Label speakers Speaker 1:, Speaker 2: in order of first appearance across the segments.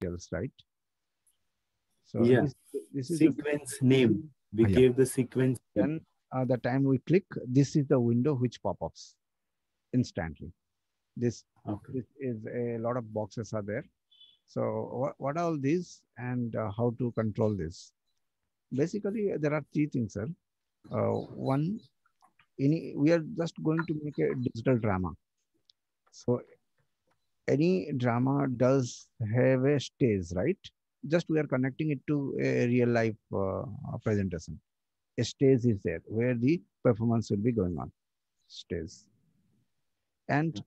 Speaker 1: else, right? So
Speaker 2: Yeah.
Speaker 1: this is the
Speaker 2: Sequence name. We
Speaker 1: yeah.
Speaker 2: gave the sequence name.
Speaker 1: Then the time we click, this is the window which pop-ups instantly. This
Speaker 2: Okay.
Speaker 1: this is a lot of boxes are there. So what are all these and how to control this? Basically, there are three things, sir. One, we are just going to make a digital drama. So any drama does have a stage, right? Just we are connecting it to a real life presentation. A stage is there where the performance will be going on. Stage. And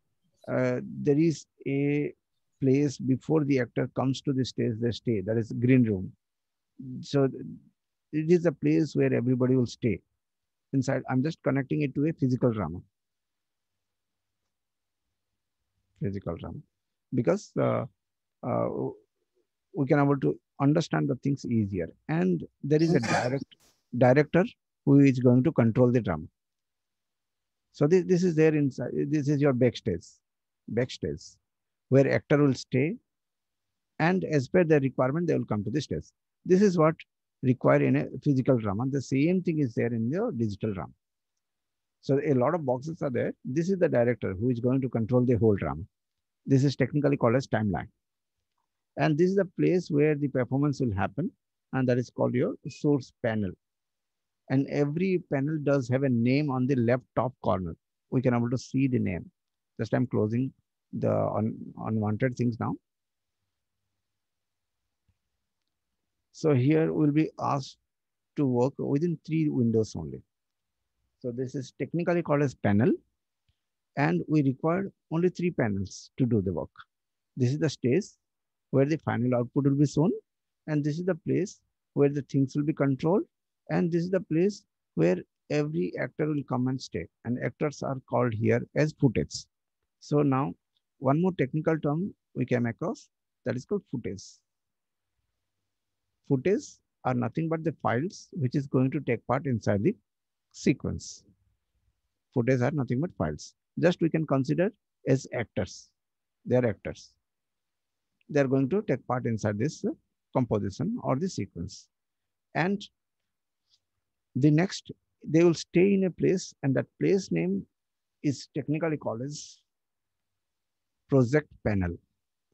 Speaker 1: there is a place before the actor comes to the stage, they stay. That is green room. So it is a place where everybody will stay inside. I'm just connecting it to a physical drama. Physical drama. Because uh, we can able to understand the things easier. And there is a director who is going to control the drama. So this is there inside. This is your backstage, where actor will stay, and as per the requirement, they will come to the stage. This is what required in a physical drama. The same thing is there in the digital drama. So a lot of boxes are there. This is the director who is going to control the whole drama. This is technically called as timeline. And this is the place where the performance will happen. And that is called your source panel. And every panel does have a name on the left top corner. We can able to see the name. Just I'm closing the unwanted things now. So here we'll be asked to work within three windows only. So this is technically called as panel, and we require only three panels to do the work. This is the stage where the final output will be shown, and this is the place where the things will be controlled, and this is the place where every actor will come and stay, and actors are called here as footage. So now one more technical term we came across, that is called footage. Footage are nothing but the files which is going to take part inside the sequence. Footage are nothing but files. Just we can consider as actors. They are actors. They are going to take part inside this composition or the sequence. And the next, they will stay in a place, and that place name is technically called as project panel.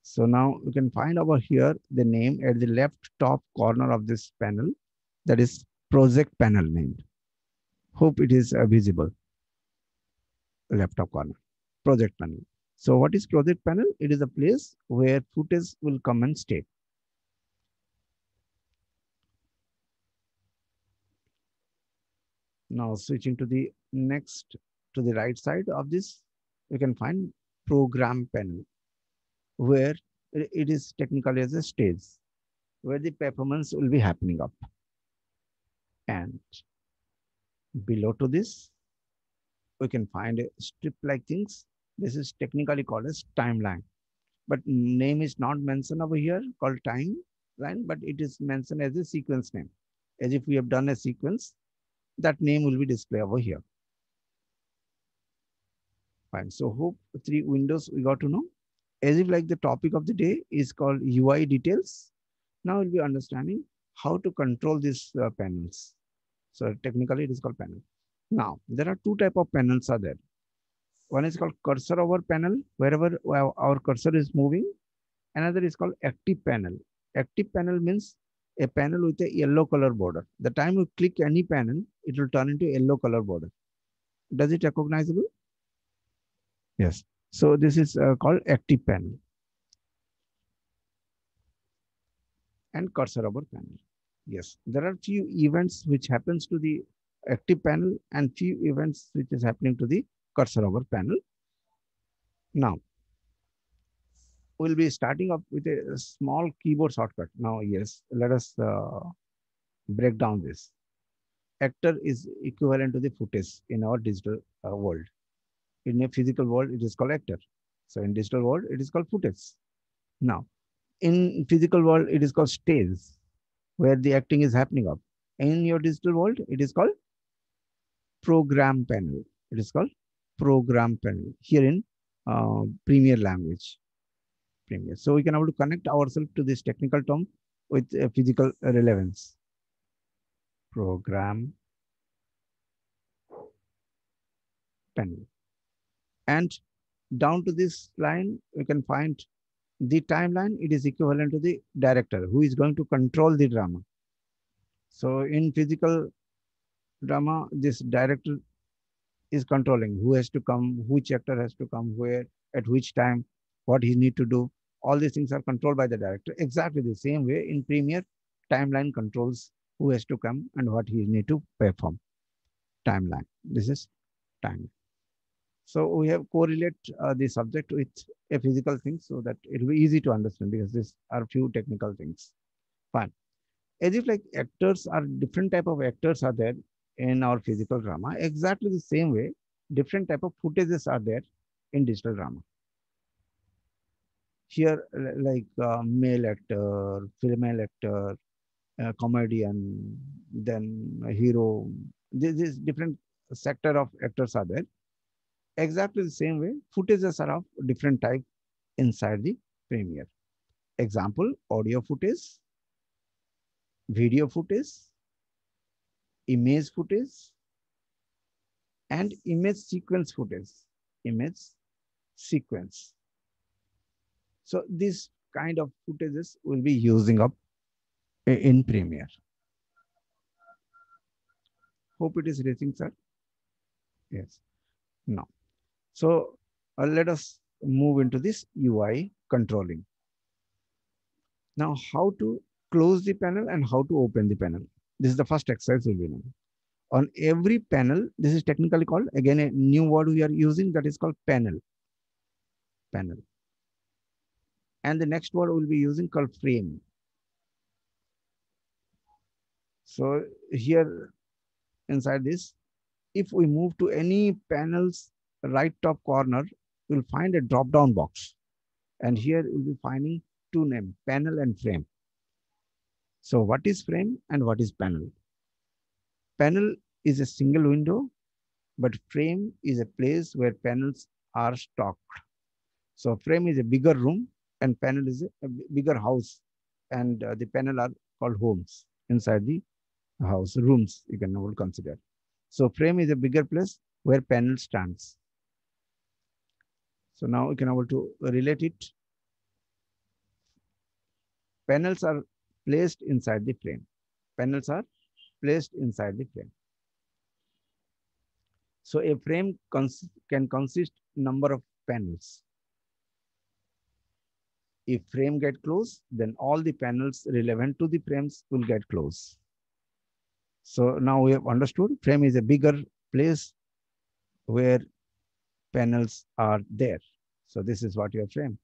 Speaker 1: So now you can find over here the name at the left top corner of this panel, that is project panel named. Hope it is visible. Left top corner, project panel. So what is project panel? It is a place where footage will come and stay. Now switching to the next, to the right side of this, you can find program panel, where it is technically as a stage where the performance will be happening up. And below to this, we can find a strip like things. This is technically called as timeline, but name is not mentioned over here called timeline, but it is mentioned as a sequence name. As if we have done a sequence, that name will be displayed over here. Fine. So hope three windows we got to know. As if like the topic of the day is called UI details. Now we'll be understanding how to control these panels. So technically it is called panel. Now there are two type of panels are there. One is called cursor over panel, wherever our cursor is moving. Another is called active panel. Active panel means a panel with a yellow color border. The time you click any panel, it will turn into yellow color border. Does it recognizable? Yes. So this is called active panel and cursor over panel. Yes. There are few events which happens to the active panel and few events which is happening to the cursor over panel. Now, we'll be starting up with a small keyboard shortcut. Now, yes, let us break down this. Actor is equivalent to the footage in our digital world. In a physical world, it is called actor. So in digital world, it is called footage. Now, in physical world, it is called stage, where the acting is happening up. In your digital world, it is called program panel. It is called program panel here in Premiere language. Premiere. So we can able to connect ourselves to this technical term with physical relevance. Program panel. And down to this line, we can find the timeline. It is equivalent to the director who is going to control the drama. So in physical drama, this director is controlling who has to come, which actor has to come, where, at which time, what he need to do. All these things are controlled by the director. Exactly the same way in Premiere, timeline controls who has to come and what he need to perform. Timeline. This is time. So we have correlate the subject with a physical thing so that it will be easy to understand because these are few technical things. Fine. As if like actors are different type of actors are there in our physical drama. Exactly the same way, different type of footages are there in digital drama. Here, like male actor, female actor, comedian, then a hero. This different sector of actors are there. Exactly the same way, footages are of different type inside the Premiere. Example, audio footage, video footage, image footage, and image sequence footage. Image sequence. So this kind of footages will be using up in Premiere. Hope it is reaching, sir. Yes. Now, so let us move into this UI controlling. Now, how to close the panel and how to open the panel. This is the first exercise will be now. On every panel, this is technically called, again, a new word we are using that is called panel. Panel. And the next word we'll be using called frame. So here inside this, if we move to any panel's right top corner, you'll find a drop down box. And here you'll be finding two names, panel and frame. So what is frame and what is panel? Panel is a single window, but frame is a place where panels are stocked. So frame is a bigger room and panel is a bigger house. And the panel are called homes inside the house, rooms you can all consider. So frame is a bigger place where panel stands. So now we can able to relate it. Panels are placed inside the frame. Panels are placed inside the frame. So a frame can consist number of panels. If frame get closed, then all the panels relevant to the frames will get closed. So now we have understood frame is a bigger place where panels are there. So this is what your frame.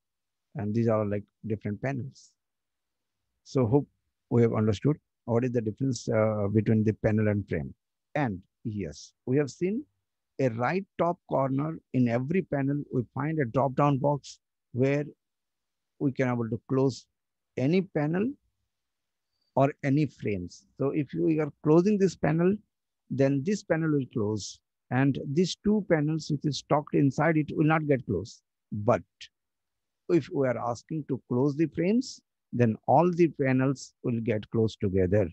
Speaker 1: And these are like different panels. So hope we have understood what is the difference between the panel and frame. And yes, we have seen a right top corner in every panel. We find a drop down box where we can able to close any panel or any frames. So if you are closing this panel, then this panel will close. And these two panels which is stocked inside it will not get closed. But if we are asking to close the frames, then all the panels will get closed together.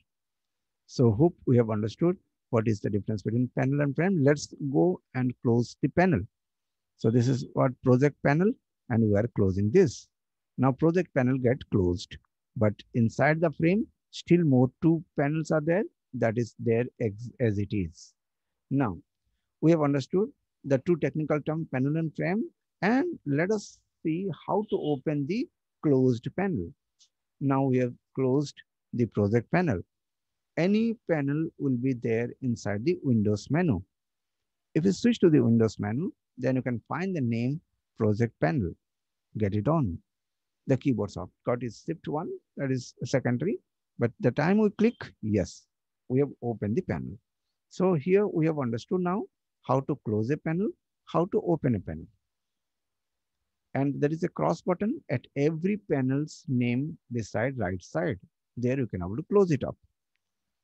Speaker 1: So hope we have understood what is the difference between panel and frame. Let's go and close the panel. So this is what project panel, and we are closing this. Now project panel get closed, but inside the frame, still more two panels are there. That is there as it is. Now we have understood the two technical term panel and frame, and let us see how to open the closed panel. Now we have closed the project panel. Any panel will be there inside the Windows menu. If you switch to the Windows menu, then you can find the name project panel. Get it on. The keyboard shortcut is Shift 1, that is secondary. But the time we click, yes, we have opened the panel. So here we have understood now how to close a panel, how to open a panel. And there is a cross button at every panel's name beside right side. There you can able to close it up.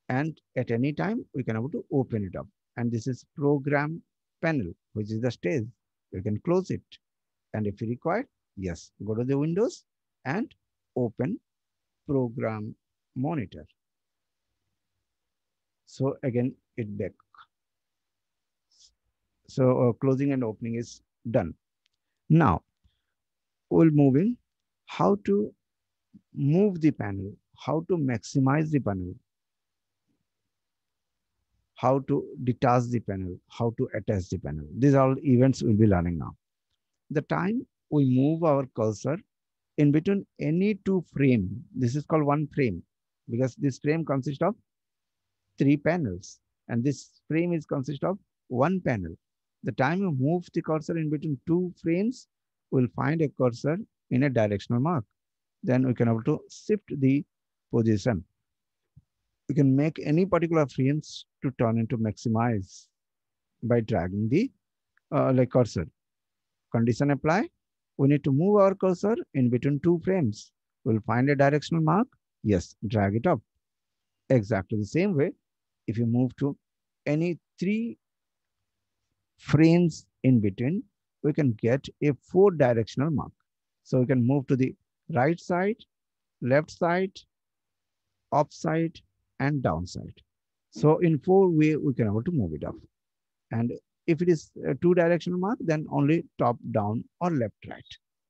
Speaker 1: And at any time, we can able to open it up. And this is program panel, which is the stage. You can close it. And if you require, yes, go to the Windows and open program monitor. So again, it back. So closing and opening is done. Now we'll moving how to move the panel, how to maximize the panel, how to detach the panel, how to attach the panel. These are all events we'll be learning now. The time we move our cursor in between any two frame, this is called one frame because this frame consists of three panels and this frame is consist of one panel. The time you move the cursor in between two frames, we'll find a cursor in a directional mark. Then we can able to shift the position. We can make any particular frames to turn into maximize by dragging the like cursor. Condition apply. We need to move our cursor in between two frames. We'll find a directional mark. Yes, drag it up. Exactly the same way. If you move to any three frames in between, we can get a four directional mark. So we can move to the right side, left side, up side, and down side. So in four way, we can able to move it up. And if it is a two directional mark, then only top, down, or left, right.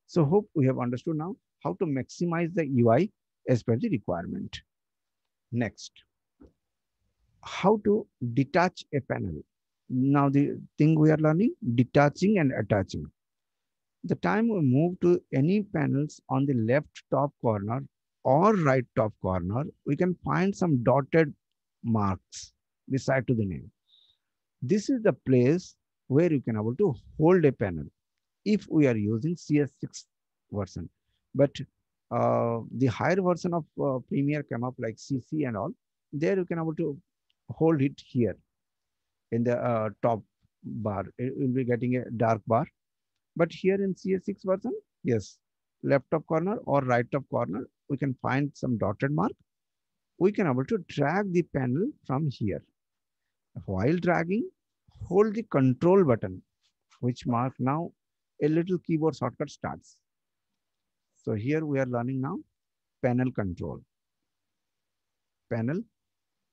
Speaker 1: So hope we have understood now how to maximize the UI as per the requirement. Next, how to detach a panel. Now the thing we are learning, detaching and attaching. The time we move to any panels on the left top corner or right top corner, we can find some dotted marks beside to the name. This is the place where you can able to hold a panel if we are using CS6 version. But the higher version of Premiere came up like CC and all, there you can able to hold it here in the top bar. It will be getting a dark bar. But here in CS6 version, yes, left top corner or right top corner, we can find some dotted mark. We can able to drag the panel from here. While dragging, hold the control button, which mark now a little keyboard shortcut starts. So here we are learning now panel control. Panel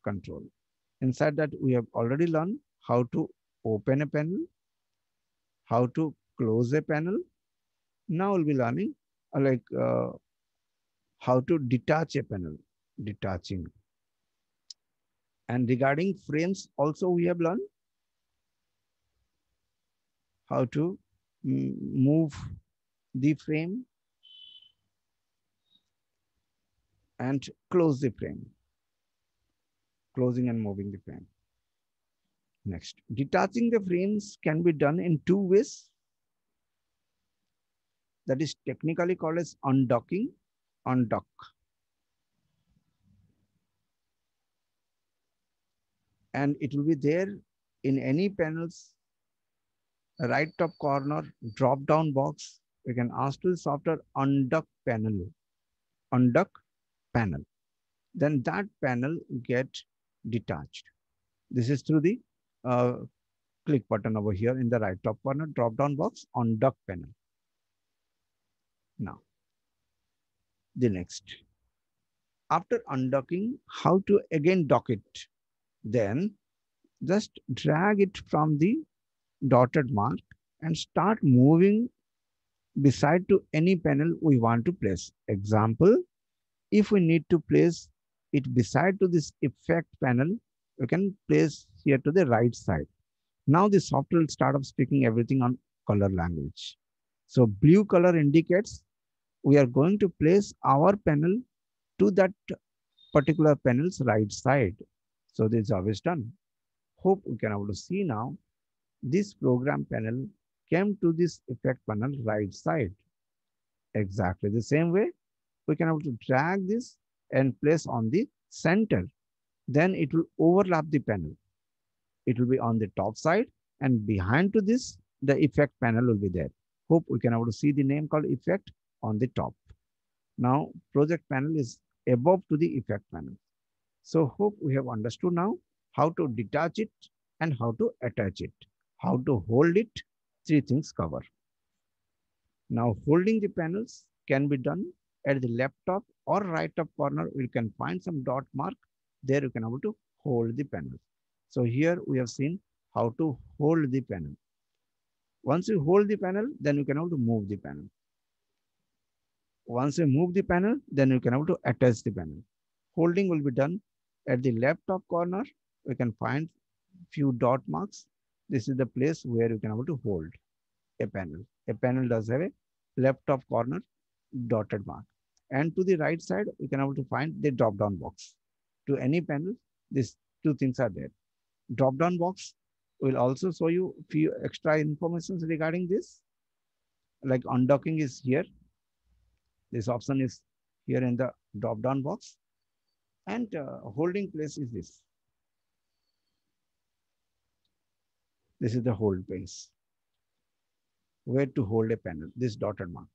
Speaker 1: control. Inside that, we have already learned how to open a panel, how to close a panel. Now we'll be learning how to detach a panel, detaching. And regarding frames, also we have learned how to move the frame and close the frame, closing and moving the frame. Next, detaching the frames can be done in two ways. That is technically called as undocking, undock. And it will be there in any panels, right top corner, drop down box. We can ask to the software undock panel, undock panel. Then that panel get detached. This is through the click button over here in the right top corner, drop down box, undock panel. Now, the next. After undocking, how to again dock it? Then just drag it from the dotted mark and start moving beside to any panel we want to place. Example, if we need to place it beside to this effect panel, we can place here to the right side. Now the software will start up speaking everything on color language. So blue color indicates we are going to place our panel to that particular panel's right side. So this job is done. Hope we can able to see now this program panel came to this effect panel right side. Exactly the same way, we can able to drag this and place on the center. Then it will overlap the panel. It will be on the top side and behind to this, the effect panel will be there. Hope we can able to see the name called effect on the top. Now project panel is above to the effect panel. So hope we have understood now how to detach it and how to attach it, how to hold it, three things cover. Now holding the panels can be done at the left top or right top corner, you can find some dot mark. There you can able to hold the panel. So here we have seen how to hold the panel. Once you hold the panel, then you can able to move the panel. Once you move the panel, then you can able to attach the panel. Holding will be done at the left top corner. We can find few dot marks. This is the place where you can able to hold a panel. A panel does have a left top corner dotted mark. And to the right side, we can able to find the drop down box. To any panel, these two things are there. Drop down box will also show you few extra informations regarding this. Like undocking is here. This option is here in the drop down box. And holding place is this. This is the hold place. Where to hold a panel, this dotted mark.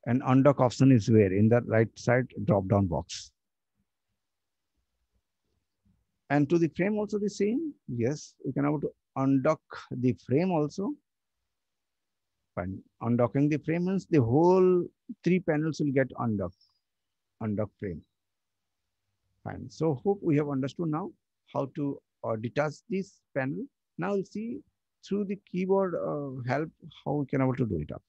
Speaker 1: And undock option is where? In the right side drop down box. And to the frame also the same. Yes, you can able to undock the frame also. Fine. Undocking the frame means the whole 3 panels will get undocked. Undock frame. Fine. So hope we have understood now how to detach this panel. Now we'll see through the keyboard help how we can able to do it up.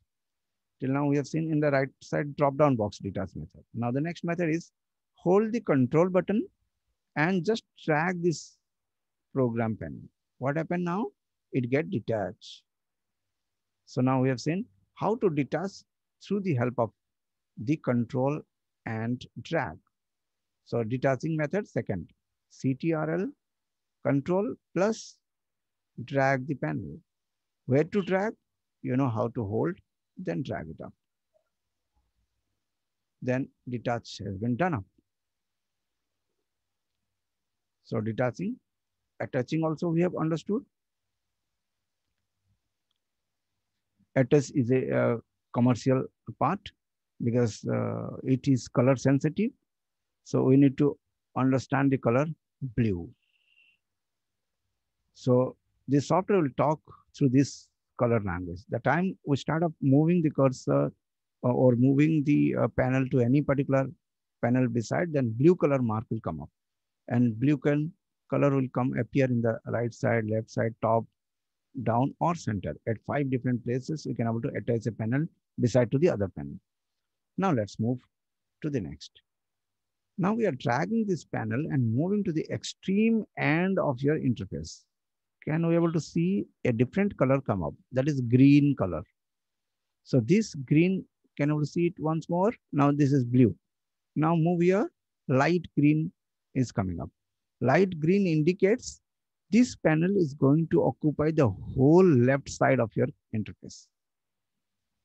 Speaker 1: Till now we have seen in the right side drop down box detach method. Now the next method is hold the control button and just drag this program panel. What happened now? It get detached. So now we have seen how to detach through the help of the control and drag. So detaching method second, CTRL control plus drag the panel. Where to drag? You know how to hold, then drag it up. Then detach has been done up. So detaching, attaching also we have understood. Attach is a commercial part because it is color sensitive. So we need to understand the color blue. So this software will talk through this color language. The time we start up moving the cursor or moving the panel to any particular panel beside, then blue color mark will come up. And blue color will come appear in the right side, left side, top, down, or center. At 5 different places, we can able to attach a panel beside to the other panel. Now let's move to the next. Now we are dragging this panel and moving to the extreme end of your interface. Can we able to see a different color come up? That is green color. So this green, can we see it once more? Now this is blue. Now move here, light green is coming up. Light green indicates this panel is going to occupy the whole left side of your interface.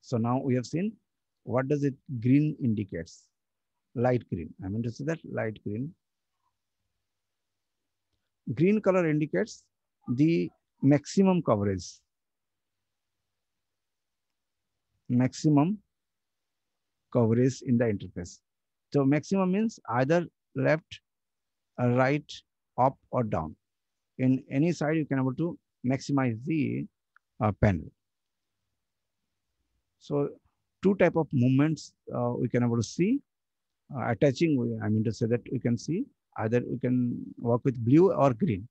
Speaker 1: So now we have seen what does it green indicates. Light green. I mean to say that light green. Green color indicates the maximum coverage. Maximum coverage in the interface. So maximum means either left, right, up or down. In any side, you can able to maximize the panel. So 2 type of movements we can able to see. Attaching, I mean to say that we can see either we can work with blue or green.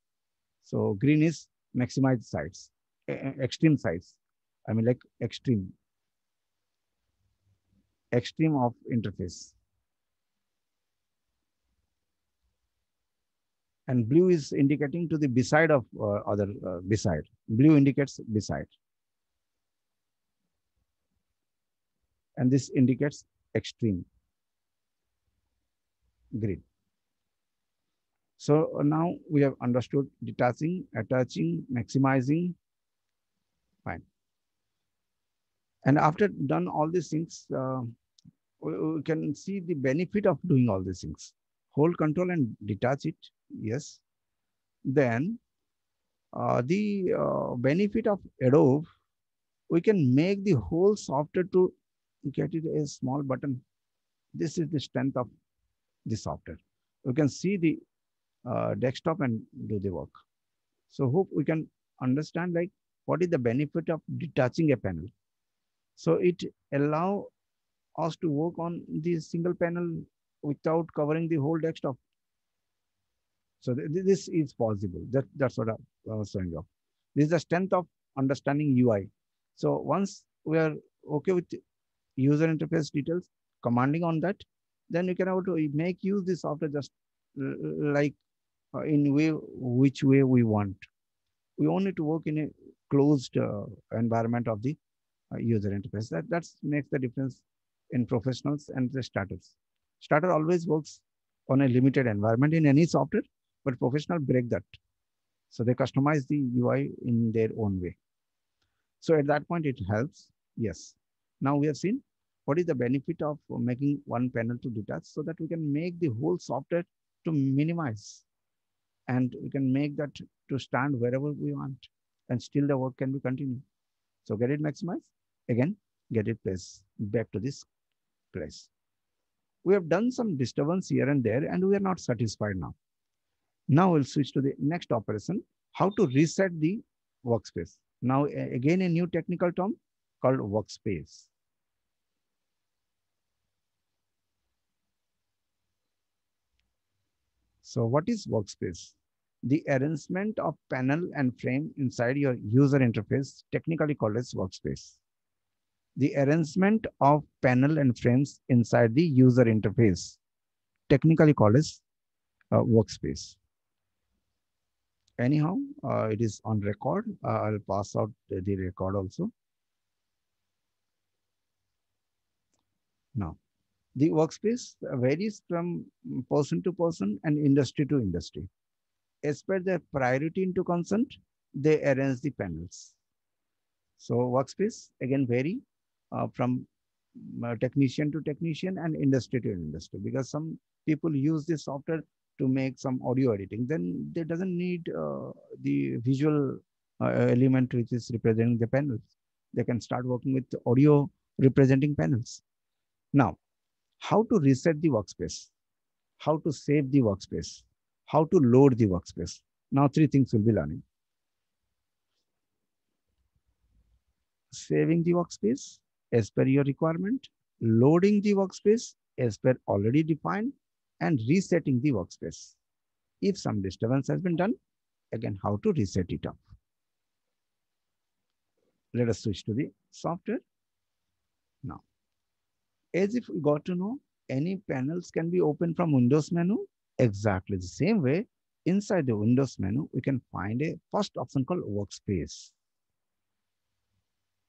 Speaker 1: So green is maximized sides, extreme sides. I mean like extreme of interface. And blue is indicating to the beside of other beside. Blue indicates beside. And this indicates extreme green. So now we have understood detaching, attaching, maximizing. Fine. And after done all these things, we can see the benefit of doing all these things. Hold control and detach it. Yes. Then the benefit of Adobe, we can make the whole software to get it a small button. This is the strength of the software. You can see the desktop and do the work. So hope we can understand like what is the benefit of detaching a panel. So it allow asked to work on the single panel without covering the whole desktop. So this is possible. That's what I was saying of. This is the strength of understanding UI. So once we are okay with user interface details, commanding on that, then you can able to make use this software just like in way which way we want. We only to work in a closed environment of the user interface. That makes the difference in professionals and the starters. Starter always works on a limited environment in any software, but professional break that. So they customize the UI in their own way. So at that point, it helps. Yes. Now we have seen what is the benefit of making one panel to detach so that we can make the whole software to minimize and we can make that to stand wherever we want and still the work can be continued. So get it maximized. Again, get it placed back to this place. We have done some disturbance here and there and we are not satisfied now. Now we'll switch to the next operation, how to reset the workspace. Now, again, a new technical term called workspace. So what is workspace? The arrangement of panel and frame inside your user interface, technically called as workspace. The arrangement of panel and frames inside the user interface, technically called as workspace. Anyhow, it is on record. I'll pass out the record also. Now, the workspace varies from person to person and industry to industry. As per their priority into concern, they arrange the panels. So workspace again vary from technician to technician and industry to industry, because some people use this software to make some audio editing. Then they doesn't need the visual element which is representing the panels. They can start working with audio representing panels. Now, how to reset the workspace, how to save the workspace, how to load the workspace. Now, three things we'll be learning. Saving the workspace as per your requirement, loading the workspace as per already defined, and resetting the workspace. If some disturbance has been done, again, how to reset it up. Let us switch to the software. Now, as if we got to know, any panels can be opened from Windows menu. Exactly the same way, inside the Windows menu, we can find a first option called workspace.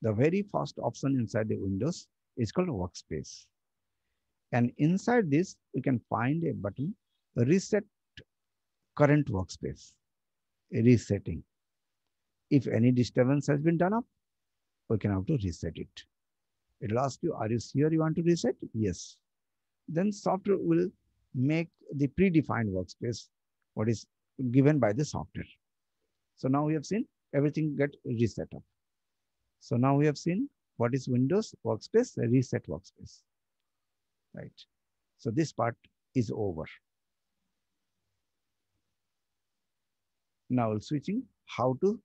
Speaker 1: The very first option inside the Windows is called workspace. And inside this, we can find a button, reset current workspace, resetting. If any disturbance has been done up, we can have to reset it. It will ask you, are you sure you want to reset? Yes. Then software will make the predefined workspace, what is given by the software. So now we have seen everything get reset up. So now we have seen what is Windows workspace, reset workspace, right? So this part is over. Now switching how to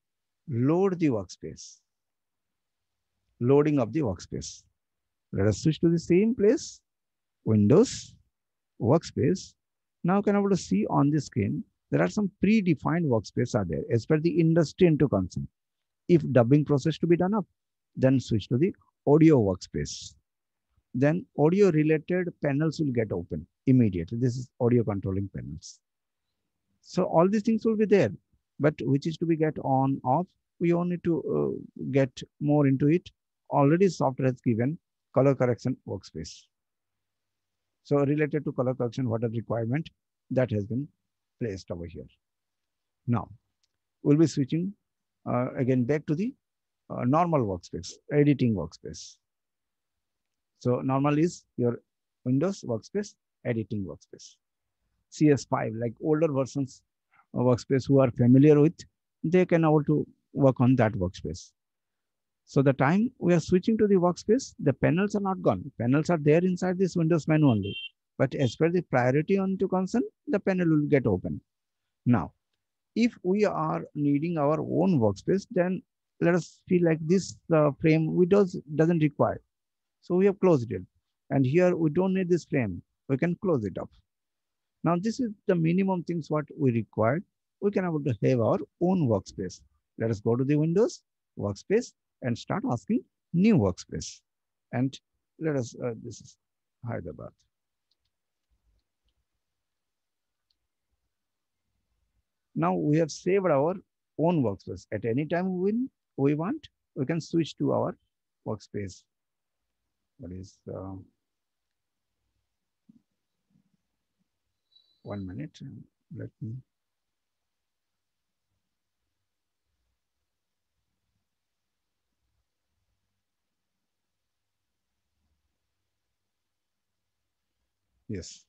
Speaker 1: load the workspace, loading of the workspace. Let us switch to the same place, Windows workspace. Now can able to see on the screen, there are some predefined workspace are there as per the industry into concern. If dubbing process to be done up, then switch to the audio workspace. Then audio related panels will get open immediately. This is audio controlling panels. So all these things will be there, but which is to be get on, off, we only to get more into it. Already software has given color correction workspace. So related to color correction, what are the requirement that has been placed over here. Now, we'll be switching again back to the normal workspace, editing workspace. So normal is your Windows workspace, editing workspace. CS5, like older versions of workspace who are familiar with, they can able to work on that workspace. So the time we are switching to the workspace, the panels are not gone. Panels are there inside this Windows menu only. But as per the priority on to concern, the panel will get open. Now, if we are needing our own workspace, then let us feel like this frame Windows doesn't require. So we have closed it. And here we don't need this frame. We can close it up. Now this is the minimum things what we require. We can able to have our own workspace. Let us go to the Windows workspace and start asking new workspace. And let us, this is Hyderabad. Now we have saved our own workspace. At any time we want, we can switch to our workspace. What is 1 minute? Let me. Yes,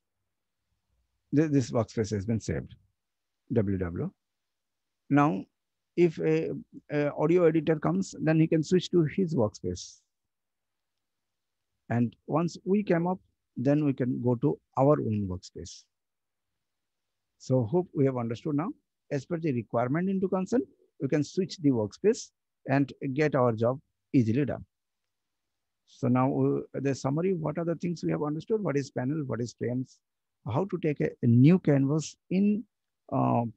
Speaker 1: this workspace has been saved. www. Now, if a audio editor comes, then he can switch to his workspace. And once we come up, then we can go to our own workspace. So hope we have understood now. As per the requirement into concern, we can switch the workspace and get our job easily done. So now the summary, what are the things we have understood? What is panel? What is frames? How to take a new canvas in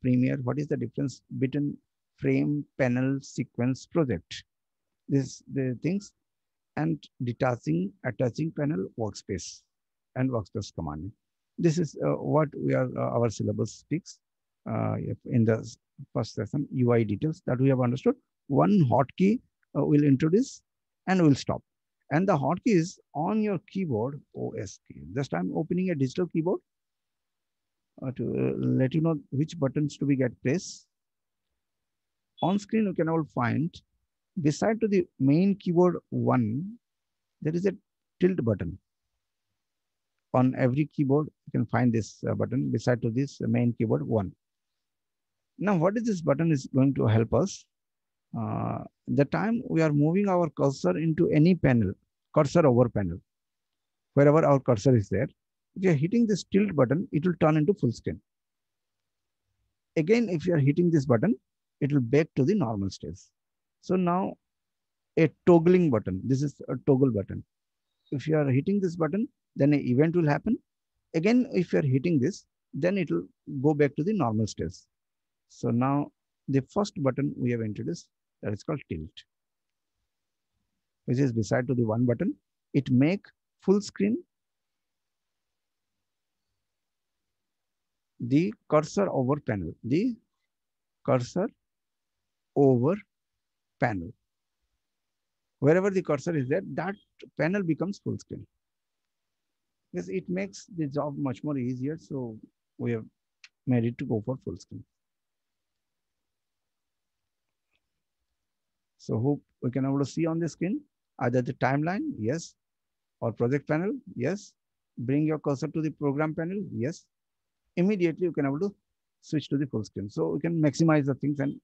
Speaker 1: Premiere? What is the difference between frame, panel, sequence, project? This the things, and detaching, attaching panel, workspace, and workspace command. This is what we are our syllabus speaks in the first session. UI details that we have understood. One hotkey will introduce and will stop. And the hotkey is on your keyboard, OS key. Just I'm opening a digital keyboard to let you know which buttons to be get pressed. On screen, you can all find beside to the main keyboard one, there is a tilt button. On every keyboard, you can find this button beside to this main keyboard one. Now, what is this button is going to help us? The time we are moving our cursor into any panel, cursor over panel, wherever our cursor is there, if you are hitting this tilt button, it will turn into full screen. Again, if you are hitting this button, it will back to the normal state. So now a toggling button, this is a toggle button. If you are hitting this button, then an event will happen. Again, if you are hitting this, then it will go back to the normal state. So now the first button we have introduced, that is called tilt, which is beside to the one button. It make full screen the cursor over panel, the cursor over panel. Wherever the cursor is there, that panel becomes full screen. Because it makes the job much more easier. So we have made it to go for full screen. So hope we can able to see on the screen either the timeline, yes, or project panel, yes. Bring your cursor to the program panel, yes. Immediately you can able to switch to the full screen. So we can maximize the things and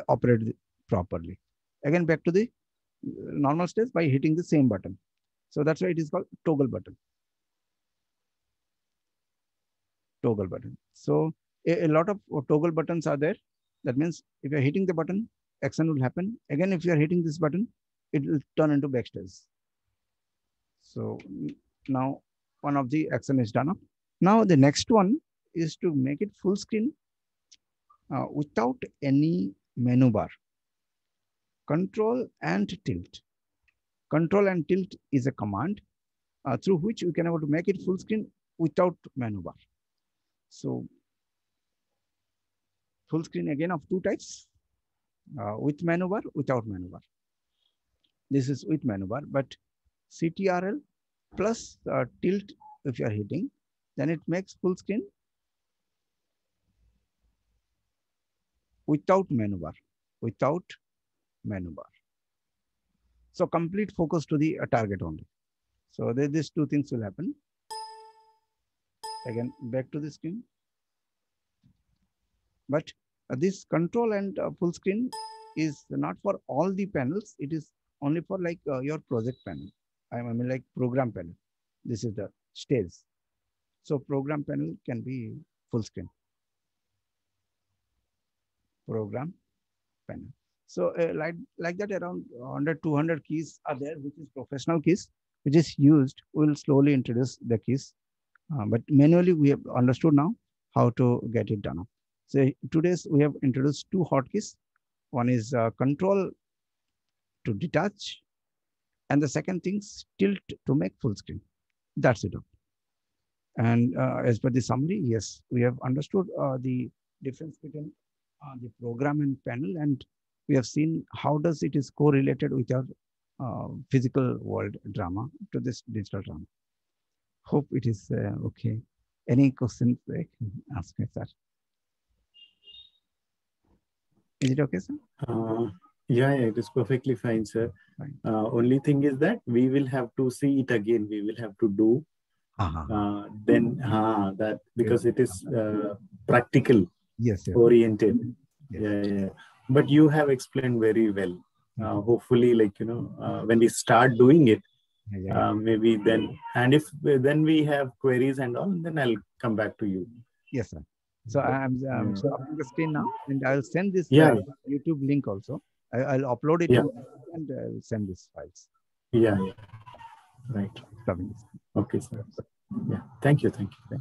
Speaker 1: operate properly. Again, back to the normal state by hitting the same button. So that's why it is called toggle button. Toggle button. So a lot of toggle buttons are there. That means if you're hitting the button, action will happen. Again, if you're hitting this button, it will turn into backstage. So now one of the action is done up. Now the next one is to make it full screen without any menu bar. Control and tilt. Control and tilt is a command through which you can able to make it full screen without menu bar. So full screen again of two types, with menu bar, without menu bar. This is with menu bar, but CTRL plus tilt if you are hitting, then it makes full screen without menu bar, without menu bar. So complete focus to the target only. So these two things will happen. Again, back to the screen. But this control and full screen is not for all the panels. It is only for like your project panel. I mean like program panel. This is the stage. So program panel can be full screen. Program panel. So like that around 100, 200 keys are there, which is professional keys, which is used, we'll slowly introduce the keys. But manually, we have understood now how to get it done. So today's we have introduced two hotkeys. One is control to detach, and the second thing tilt to make full screen. That's it. And as per the summary, yes, we have understood the difference between the program and panel, and we have seen how does it is correlated with our physical world drama to this digital drama. Hope it is okay. Any questions I can ask me, sir? Is it okay, sir?
Speaker 2: Yeah, it is perfectly fine, sir.
Speaker 1: Fine.
Speaker 2: Only thing is that we will have to see it again. We will have to do then that because it is practical
Speaker 1: Yes,
Speaker 2: oriented.
Speaker 1: yes.
Speaker 2: Yeah. But you have explained very well. Hopefully, like, when we start doing it, maybe then, and if then we have queries and all, then I'll come back to you.
Speaker 1: Yes, sir. So I'm stopping the screen now, and I'll send this YouTube link also. I'll upload it to and I'll send these files.
Speaker 2: Yeah. Right.
Speaker 1: Stopping this.
Speaker 2: Okay, sir. Yeah. Thank you.
Speaker 1: Thank you.